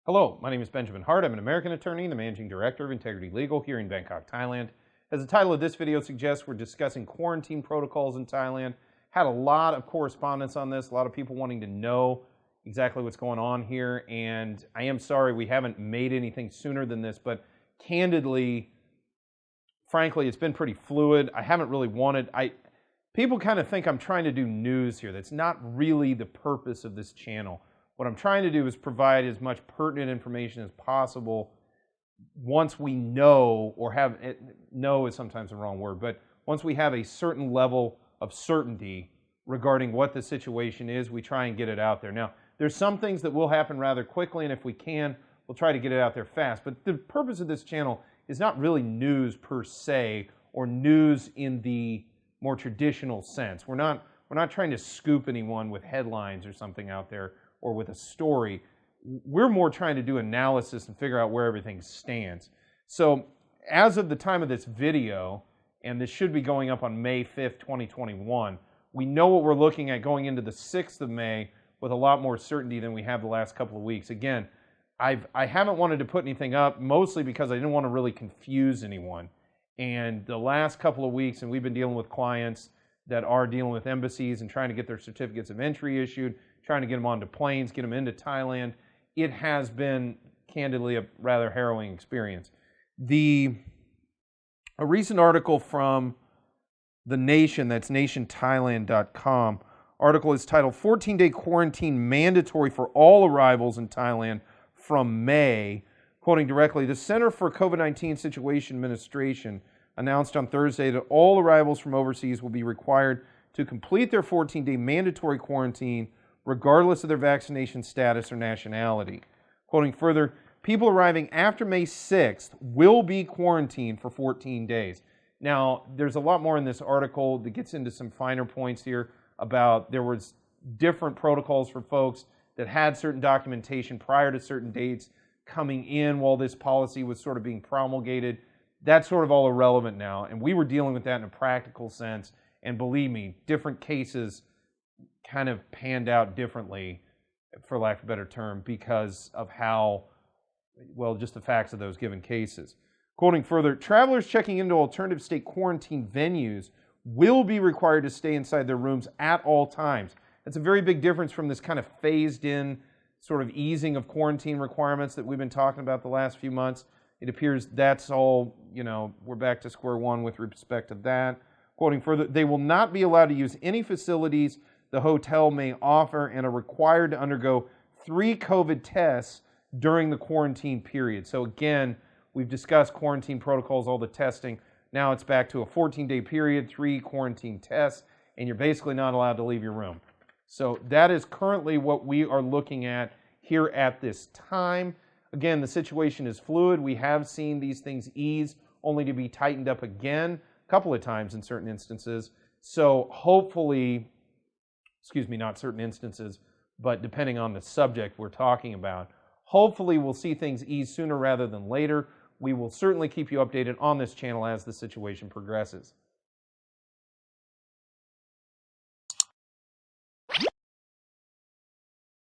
Hello, my name is Benjamin Hart. I'm an American attorney and the Managing Director of Integrity Legal here in Bangkok, Thailand. As the title of this video suggests, we're discussing quarantine protocols in Thailand. Had a lot of correspondence on this, a lot of people wanting to know exactly what's going on here, and I am sorry we haven't made anything sooner than this, but candidly, frankly, it's been pretty fluid. I haven't really wanted... People kind of think I'm trying to do news here. That's not really the purpose of this channel. What I'm trying to do is provide as much pertinent information as possible once we know, or have, know is sometimes the wrong word, but once we have a certain level of certainty regarding what the situation is, we try and get it out there. Now, there's some things that will happen rather quickly, and if we can, we'll try to get it out there fast. But the purpose of this channel is not really news per se, or news in the more traditional sense. We're not trying to scoop anyone with headlines or something out there, or with a story. We're more trying to do analysis and figure out where everything stands. So as of the time of this video, and this should be going up on May 5th, 2021, we know what we're looking at going into the 6th of May with a lot more certainty than we have the last couple of weeks. Again, I haven't wanted to put anything up, mostly because I didn't want to really confuse anyone. And the last couple of weeks, and we've been dealing with clients that are dealing with embassies and trying to get their certificates of entry issued, trying to get them onto planes, get them into Thailand. It has been, candidly, a rather harrowing experience. A recent article from The Nation, that's nationthailand.com, article is titled 14-Day Quarantine Mandatory for All Arrivals in Thailand from May. Quoting directly, the Center for COVID-19 Situation Administration announced on Thursday that all arrivals from overseas will be required to complete their 14-day mandatory quarantine regardless of their vaccination status or nationality. Quoting further, people arriving after May 6th will be quarantined for 14 days. Now, there's a lot more in this article that gets into some finer points here about there was different protocols for folks that had certain documentation prior to certain dates coming in while this policy was sort of being promulgated. That's sort of all irrelevant now, and we were dealing with that in a practical sense, and believe me, different cases kind of panned out differently, for lack of a better term, because of how, well, just the facts of those given cases. Quoting further, travelers checking into alternative state quarantine venues will be required to stay inside their rooms at all times. That's a very big difference from this kind of phased-in sort of easing of quarantine requirements that we've been talking about the last few months. It appears that's all, we're back to square one with respect to that. Quoting further, they will not be allowed to use any facilities the hotel may offer and are required to undergo 3 COVID tests during the quarantine period. So again, we've discussed quarantine protocols, all the testing. Now it's back to a 14-day period, 3 quarantine tests, and you're basically not allowed to leave your room. So that is currently what we are looking at here at this time. Again, the situation is fluid. We have seen these things ease only to be tightened up again a couple of times in certain instances. So hopefully, not certain instances, but depending on the subject we're talking about, hopefully we'll see things ease sooner rather than later. We will certainly keep you updated on this channel as the situation progresses.